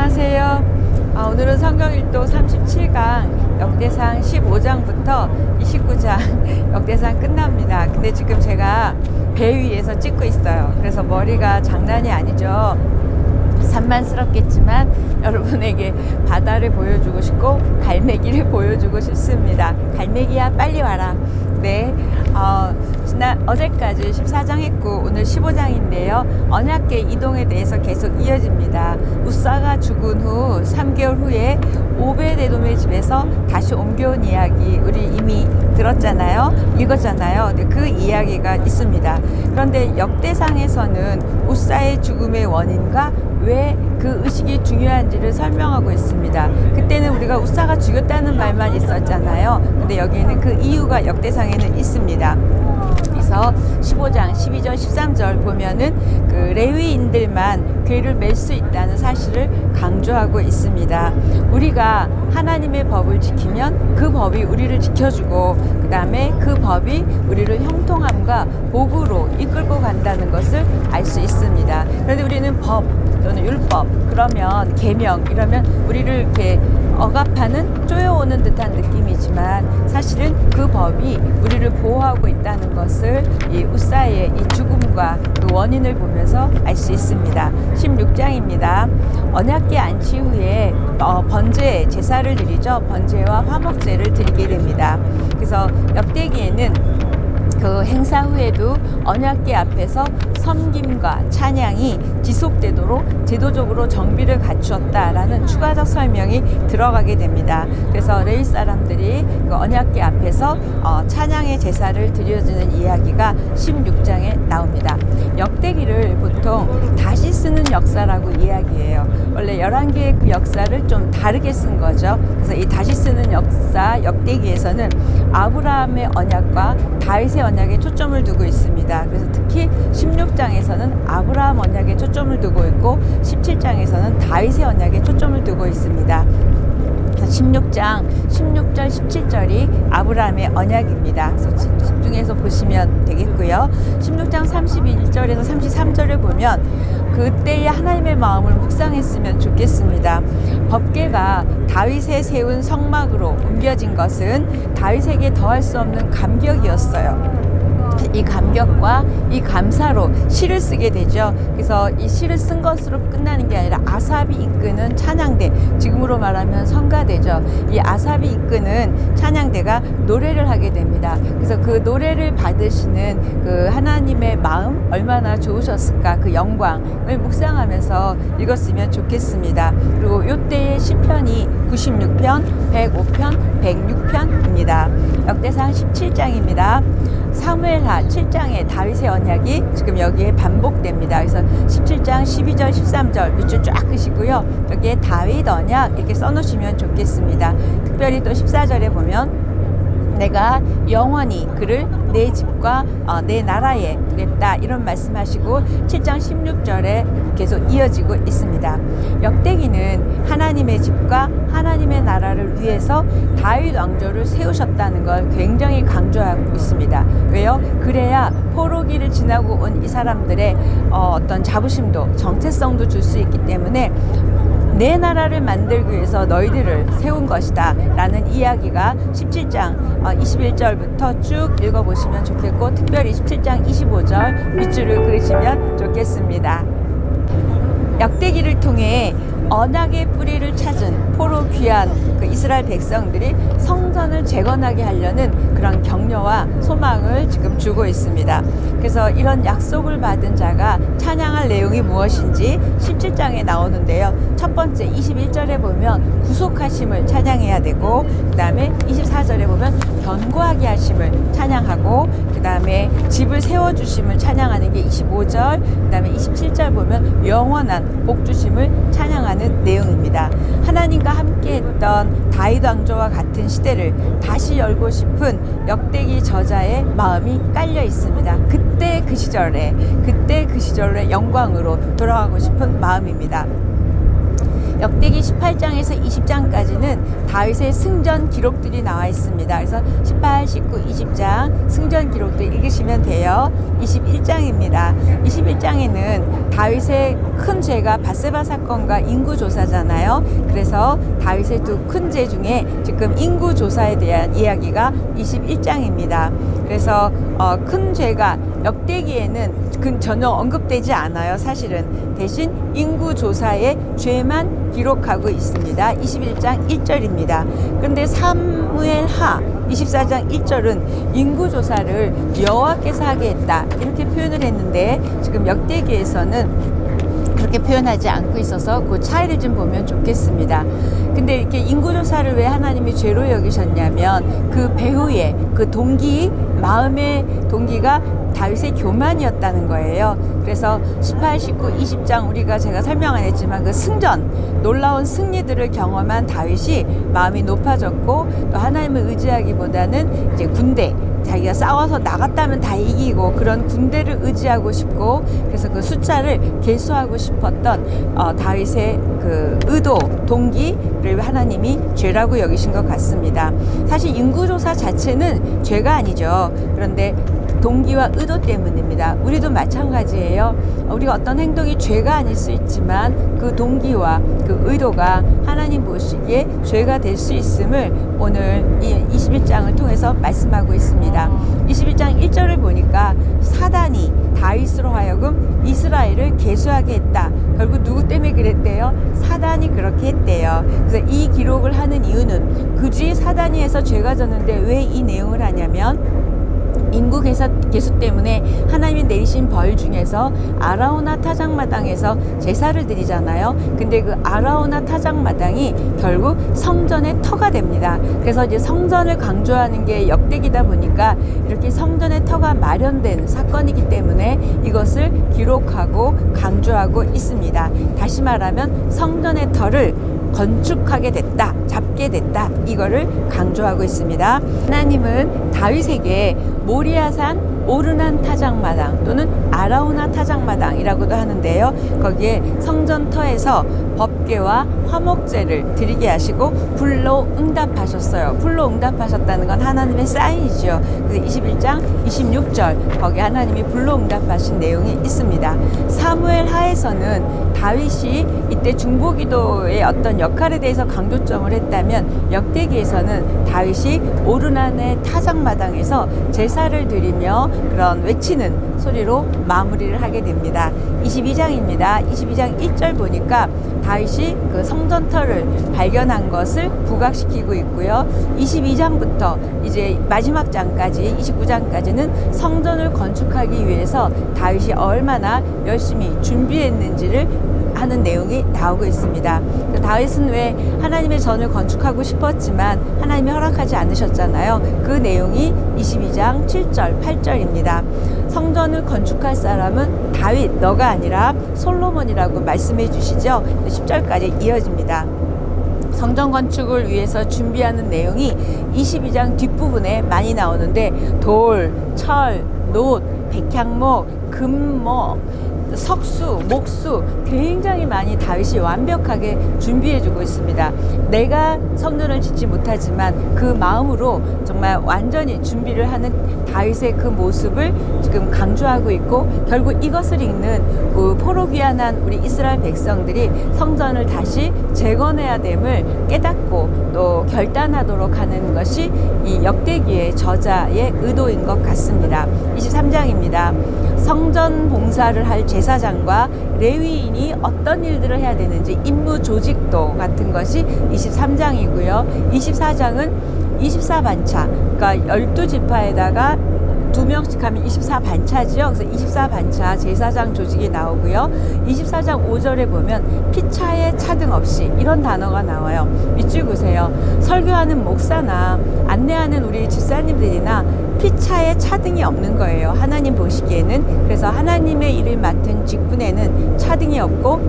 안녕하세요. 오늘은 성경일독 37강 역대상 15장부터 29장 역대상 끝납니다. 근데 지금 제가 배 위에서 찍고 있어요. 그래서 머리가 장난이 아니죠. 산만스럽겠지만 여러분에게 바다를 보여주고 싶고 갈매기를 보여주고 싶습니다. 갈매기야 빨리 와라. 네, 어제까지 14장 했고 오늘 15장인데요. 언약궤 이동에 대해서 계속 이어집니다. 우사가 죽은 후 3개월 후에 오벳에돔의 집에서 다시 옮겨온 이야기 우리 이미 들었잖아요. 읽었잖아요. 네, 그 이야기가 있습니다. 그런데 역대상에서는 우사의 죽음의 원인과 왜 그 의식이 중요한지를 설명하고 있습니다. 그때는 우리가 우사가 죽였다는 말만 있었잖아요. 근데 여기에는 그 이유가 역대상에는 있습니다. 그래서 15장 12절 13절 보면은 그 레위인들만 궤를 맬 수 있다는 사실을 강조하고 있습니다. 우리가 하나님의 법을 지키면 그 법이 우리를 지켜주고 그 다음에 그 법이 우리를 형통함과 복으로 이끌고 간다는 것을 알 수 있습니다. 그런데 우리는 법 또는 율법 그러면 계명 이러면 우리를 이렇게 억압하는 쪼여오는 듯한 느낌이지만 사실은 그 법이 우리를 보호하고 있다는 것을 이 우사의 이 죽음과 그 원인을 보면서 알 수 있습니다. 16장입니다. 언약궤 안치 후에 번제 제사를 드리죠. 번제와 화목제를 드리게 됩니다. 그래서 역대기에는 그 행사 후에도 언약궤 앞에서 섬김과 찬양이 지속되도록 제도적으로 정비를 갖추었다라는 추가적 설명이 들어가게 됩니다. 그래서 레위 사람들이 그 언약궤 앞에서 찬양의 제사를 드려주는 이야기가 16장에 나옵니다. 역대기를 보통 다시 쓰는 역사라고 이야기해요. 원래 11개의 그 역사를 좀 다르게 쓴 거죠. 그래서 이 다시 쓰는 역사 역대기에서는 아브라함의 언약과 다윗의 언약에 초점을 두고 있습니다. 그래서 특히 16장에서는 아브라함 언약에 초점을 두고 있고 17장에서는 다윗의 언약에 초점을 두고 있습니다. 16장 16절 17절이 아브라함의 언약입니다. 그래서 집중해서 보시면 되겠고요. 16장 31절에서 33절을 보면 그때의 하나님의 마음을 묵상했으면 좋겠습니다. 법궤가 다윗에 세운 성막으로 옮겨진 것은 다윗에게 더할 수 없는 감격이었어요. 이 감격과 이 감사로 시를 쓰게 되죠. 그래서 이 시를 쓴 것으로 끝나는 게 아니라 아삽이 이끄는 찬양대, 지금으로 말하면 성가대죠. 이 아삽이 이끄는 찬양대가 노래를 하게 됩니다. 그래서 그 노래를 받으시는 그 하나님의 마음 얼마나 좋으셨을까, 그 영광을 묵상하면서 읽었으면 좋겠습니다. 그리고 이때의 시편이 96편, 105편, 106편입니다. 역대상 17장입니다. 사무엘하 7장의 다윗의 언약이 지금 여기에 반복됩니다. 그래서 17장 12절 13절 밑줄 쫙 끄시고요. 여기에 다윗 언약 이렇게 써놓으시면 좋겠습니다. 특별히 또 14절에 보면 내가 영원히 그를 내 집과 내 나라에 두겠다 이런 말씀하시고 7장 16절에 계속 이어지고 있습니다. 역대기는 하나님의 집과 하나님의 나라를 위해서 다윗 왕조를 세우셨다는 걸 굉장히 강조하고 있습니다. 왜요? 그래야 포로기를 지나고 온 이 사람들의 어떤 자부심도 정체성도 줄 수 있기 때문에 내 나라를 만들기 위해서 너희들을 세운 것이다 라는 이야기가 17장 21절부터 쭉 읽어보시면 좋겠고 특별히 17장 25절 밑줄을 그으시면 좋겠습니다. 역대기를 통해 언약의 뿌리를 찾은 포로 귀한 그 이스라엘 백성들이 성전을 재건하게 하려는 그런 격려와 소망을 지금 주고 있습니다. 그래서 이런 약속을 받은 자가 찬양할 내용이 무엇인지 17장에 나오는데요. 첫 번째 21절에 보면 구속하심을 찬양해야 되고 그 다음에 24절에 보면 견고하게 하심을 찬양하고 그 다음에 집을 세워주심을 찬양하는 게 25절 그 다음에 27절 보면 영원한 복 주심을 찬양하는 내용입니다. 하나님과 함께했던 다윗 왕조와 같은 시대를 다시 열고 싶은 역대기 저자의 마음이 깔려 있습니다. 그때 그 시절의 영광으로 돌아가고 싶은 마음입니다. 역대기 18장에서 20장까지는 다윗의 승전 기록들이 나와 있습니다. 그래서 18, 19, 20장 승전 기록들 읽으시면 돼요. 21장입니다. 21장에는 다윗의 큰 죄가 밧세바 사건과 인구조사잖아요. 그래서 다윗의 두 큰 죄 중에 지금 인구조사에 대한 이야기가 21장입니다. 그래서 큰 죄가 역대기에는 전혀 언급되지 않아요. 사실은 대신 인구조사의 죄만 기록하고 있습니다. 21장 1절입니다. 그런데 사무엘하 24장 1절은 인구조사를 여호와께서 하게 했다 이렇게 표현을 했는데 지금 역대기에서는 그렇게 표현하지 않고 있어서 그 차이를 좀 보면 좋겠습니다. 근데 이렇게 인구조사를 왜 하나님이 죄로 여기셨냐면 그 배후에 그 동기, 마음의 동기가 다윗의 교만이었다는 거예요. 그래서 18, 19, 20장 제가 설명 안 했지만 그 승전, 놀라운 승리들을 경험한 다윗이 마음이 높아졌고 또 하나님을 의지하기보다는 이제 군대, 자기가 싸워서 나갔다면 다 이기고 그런 군대를 의지하고 싶고 그래서 그 숫자를 계수하고 싶었던 다윗의 그 의도, 동기를 하나님이 죄라고 여기신 것 같습니다. 사실 인구조사 자체는 죄가 아니죠. 그런데 동기와 의도 때문입니다. 우리도 마찬가지예요. 우리가 어떤 행동이 죄가 아닐 수 있지만 그 동기와 그 의도가 하나님 보시기에 죄가 될 수 있음을 오늘 이 21장을 통해서 말씀하고 있습니다. 21장 1절을 보니까 사단이 다윗으로 하여금 이스라엘을 계수하게 했다. 결국 누구 때문에 그랬대요? 사단이 그렇게 했대요. 그래서 이 기록을 하는 이유는 굳이 사단이 해서 죄가 졌는데 왜 이 내용을 하냐면 인구 계수 때문에 하나님이 내리신 벌 중에서 아라우나 타작마당에서 제사를 드리잖아요. 근데 그 아라우나 타작마당이 결국 성전의 터가 됩니다. 그래서 이제 성전을 강조하는 게 역대기다 보니까 이렇게 성전의 터가 마련된 사건이기 때문에 이것을 기록하고 강조하고 있습니다. 다시 말하면 성전의 터를 건축하게 됐다, 잡게 됐다, 이거를 강조하고 있습니다. 하나님은 다윗에게 모리아산 오르난 타작마당 또는 아라우나 타작마당이라고도 하는데요. 거기에 성전터에서 법궤와 화목제를 드리게 하시고 불로 응답하셨어요. 불로 응답하셨다는 건 하나님의 사인이죠. 그래서 21장 26절 거기 하나님이 불로 응답하신 내용이 있습니다. 사무엘 하에서는 다윗이 이때 중보기도의 어떤 역할에 대해서 강조점을 했다면 역대기에서는 다윗이 오르난의 타작마당에서 제사를 드리며 그런 외치는 소리로 마무리를 하게 됩니다. 22장입니다. 22장 1절 보니까 다윗이 그 성전터를 발견한 것을 부각시키고 있고요. 22장부터 이제 마지막 장까지 29장까지는 성전을 건축하기 위해서 다윗이 얼마나 열심히 준비했는지를 하는 내용이 나오고 있습니다. 다윗은 왜 하나님의 전을 건축하고 싶었지만 하나님이 허락하지 않으셨잖아요. 그 내용이 22장 7절, 8절입니다. 성전을 건축할 사람은 다윗, 너가 아니라 솔로몬이라고 말씀해 주시죠. 10절까지 이어집니다. 성전 건축을 위해서 준비하는 내용이 22장 뒷부분에 많이 나오는데 돌, 철, 놋, 백향목, 금목, 석수, 목수 굉장히 많이 다윗이 완벽하게 준비해주고 있습니다. 내가 성전을 짓지 못하지만 그 마음으로 정말 완전히 준비를 하는 다윗의 그 모습을 지금 강조하고 있고 결국 이것을 읽는 그 포로귀환한 우리 이스라엘 백성들이 성전을 다시 재건해야 됨을 깨닫고 또 결단하도록 하는 것이 이 역대기의 저자의 의도인 것 같습니다. 23장입니다. 성전 봉사를 할 제사장과 레위인이 어떤 일들을 해야 되는지 임무 조직도 같은 것이 23장이고요. 24장은 24반차, 그러니까 12지파에다가 2명씩 하면 24반차죠. 그래서 24반차 제사장 조직이 나오고요. 24장 5절에 보면 피차에 차등 없이 이런 단어가 나와요. 밑줄 보세요. 설교하는 목사나 안내하는 우리 집사님들이나 피차에 차등이 없는 거예요. 하나님 보시기에는. 그래서 하나님의 일을 맡은 직분에는 차등이 없고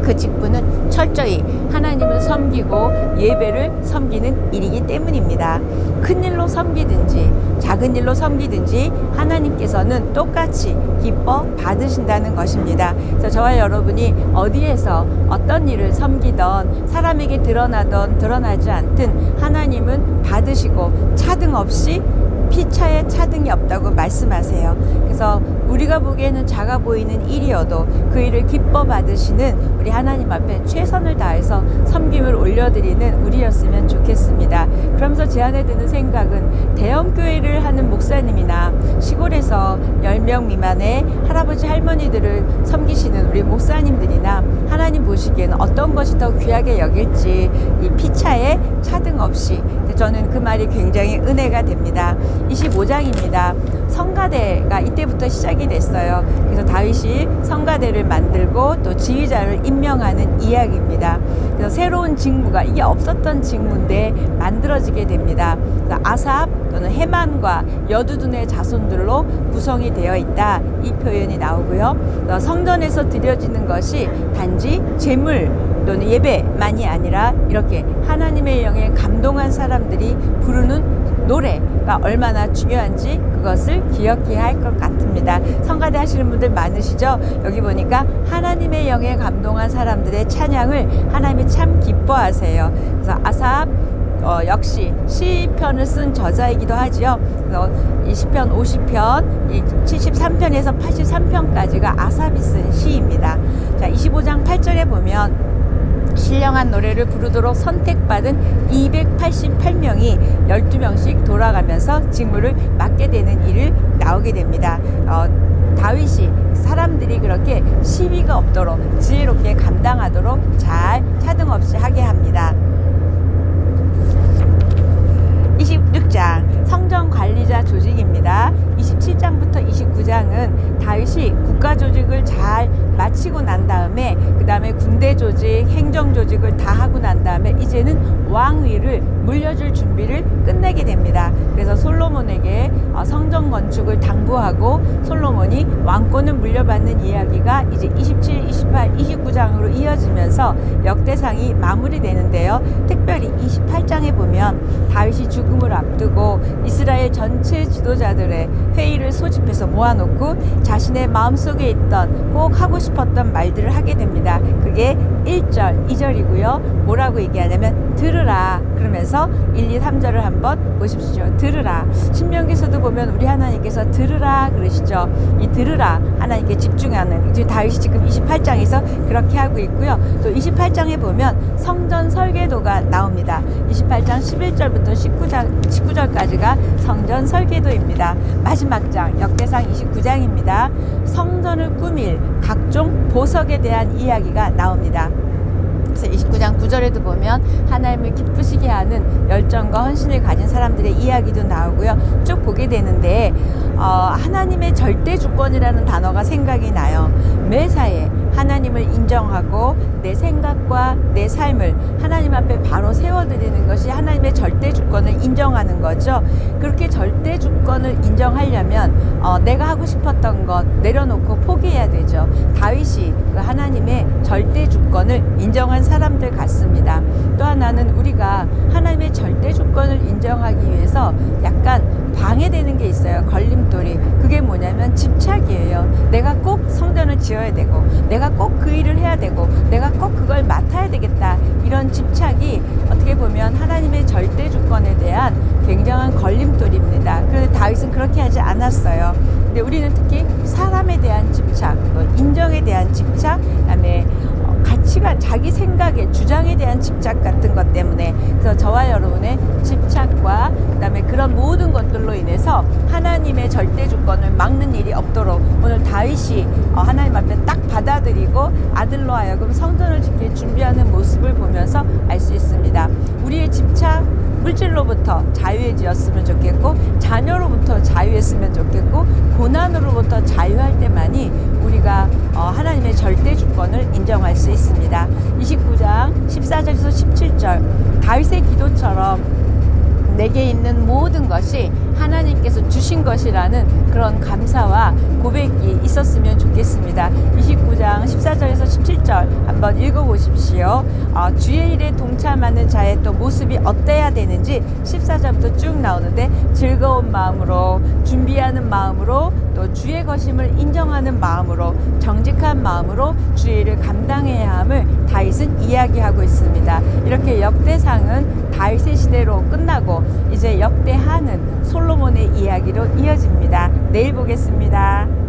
그 직분은 철저히 하나님을 섬기고 예배를 섬기는 일이기 때문입니다. 큰 일로 섬기든지 작은 일로 섬기든지 하나님께서는 똑같이 기뻐 받으신다는 것입니다. 그래서 저와 여러분이 어디에서 어떤 일을 섬기던 사람에게 드러나던 드러나지 않든 하나님은 받으시고 차등 없이 피차에 차등이 없다고 말씀하세요. 그래서 우리가 보기에는 작아 보이는 일이어도 그 일을 기뻐 받으시는 우리 하나님 앞에 최선을 다해서 섬김을 올려드리는 우리였으면 좋겠습니다. 그러면서 제 안에 드는 생각은 대형교회를 하는 목사님이나 시골에서 10명 미만의 할아버지 할머니들을 섬기시는 우리 목사님들이나 하나님 보시기에는 어떤 것이 더 귀하게 여길지 이 피차에 차등 없이 저는 그 말이 굉장히 은혜가 됩니다. 25장입니다. 성가대가 이때부터 시작이 됐어요. 그래서 다윗이 성가대를 만들고 또 지휘자를 임명하는 이야기입니다. 그래서 새로운 직무가 이게 없었던 직무인데 만들어지게 됩니다. 그래서 아삽 또는 헤만과 여두둔의 자손들로 구성이 되어 있다, 이 표현이 나오고요. 성전에서 드려지는 것이 단지 제물 또는 예배만이 아니라 이렇게 하나님의 영에 감동한 사람들이 부르는 노래가 얼마나 중요한지 그것을 기억해야 할 것 같습니다. 성가대 하시는 분들 많으시죠? 여기 보니까 하나님의 영에 감동한 사람들의 찬양을 하나님이 참 기뻐하세요. 그래서 아삽 역시 시편을 쓴 저자이기도 하지요. 이 시편 50편, 73편에서 83편까지가 아삽이 쓴 시입니다. 자, 25장 8절에 보면 신령한 노래를 부르도록 선택받은 288명이 12명씩 돌아가면서 직무를 맡게 되는 일을 나오게 됩니다. 다윗이 사람들이 그렇게 시비가 없도록 지혜롭게 감당하도록 잘 차등 없이 하게 합니다. 26장 성전관리자 조직입니다. 27장부터 29장은 다윗이 국가 조직을 잘 마치고 난 다음에 그 다음에 군대 조직, 행정 조직을 다 하고 난 다음에 이제는 왕위를 물려줄 준비를 끝내게 됩니다. 그래서 솔로몬에게 성전 건축을 당부하고 솔로몬이 왕권을 물려받는 이야기가 이제 27, 28, 29장으로 이어지면서 역대상이 마무리되는데요. 특별히 28장에 보면 다윗이 죽음을 앞두고 이스라엘 전체 지도자들의 회의를 소집해서 모아놓고 자신의 마음속에 있던 꼭 하고 싶었던 말들을 하게 됩니다. 그게 1절, 2절이고요. 뭐라고 얘기하냐면 들으라. 그러면서 1, 2, 3절을 한번 보십시오. 들으라. 신명기서도 보면 우리 하나님께서 들으라 그러시죠. 이 들으라, 하나님께 집중하는, 이제 다윗이 지금 28장에서 그렇게 하고 있고요. 또 28장에 보면 성전 설계도가 나옵니다. 28장 11절부터 19절까지가 성전 설계도입니다. 마지막 장 역대상 29장입니다. 성전을 꾸밀 각종 보석에 대한 이야기가 나옵니다. 그래서 29장 9절에도 보면 하나님을 기쁘시게 하는 열정과 헌신을 가진 사람들의 이야기도 나오고요. 쭉 보게 되는데 하나님의 절대 주권이라는 단어가 생각이 나요. 매사에 하나님을 인정하고 내 생각과 내 삶을 하나님 앞에 바로 세워드리는 것이 하나님의 절대 주권을 인정하는 거죠. 그렇게 절대 주권을 인정하려면 내가 하고 싶었던 것 내려놓고 포기해야 되죠. 다윗이 그 하나님의 절대 주권을 인정한 사람들 같습니다. 또 하나는 우리가 하나님의 절대 주권을 인정하기 위해서 약간 방해되는 게 있어요. 걸림돌이. 그게 뭐냐면 집착이에요. 내가 꼭 성전을 지어야 되고 내가 꼭 그 일을 해야 되고 내가 꼭 그걸 맡아야 되겠다. 이런 집착이 어떻게 보면 하나님의 절대 주권에 대한 굉장한 걸림돌입니다. 그런데 다윗은 그렇게 하지 않았어요. 근데 우리는 특히 사람에 대한 집착, 인정에 대한 집착, 그다음에 가치관, 자기 생각의 주장에 대한 집착 같은 것 때문에, 그래서 저와 여러분의 집착과 그다음에 그런 모든 것들로 인해서 하나님의 절대 주권을 막는 일이 없도록 오늘 다윗이 하나님 앞에 딱 받아들이고 아들로 하여금 성전을 짓길 준비하는 모습을 보면서 알 수 있습니다. 우리의 집착, 물질로부터 자유해지었으면 좋겠고 자녀로부터 자유했으면 좋겠고 고난으로부터 자유할 때만이 우리가 하나님의 절대 주권을 인정할 수 있습니다. 29장 14절에서 17절 다윗의 기도처럼 내게 있는 모든 것이 하나님께서 주신 것이라는 그런 감사와 고백이 있었으면 좋겠습니다. 29장 14절에서 17절 한번 읽어보십시오. 주의 일에 동참하는 자의 또 모습이 어때야 되는지 14절부터 쭉 나오는데, 즐거운 마음으로, 준비하는 마음으로, 또 주의 것임을 인정하는 마음으로, 정직한 마음으로 주의 일을 감당해야 함을 다윗은 이야기하고 있습니다. 이렇게 역대상은 다윗의 시대로 끝나고 이제 역대하는 솔로몬의 이야기로 이어집니다. 내일 보겠습니다.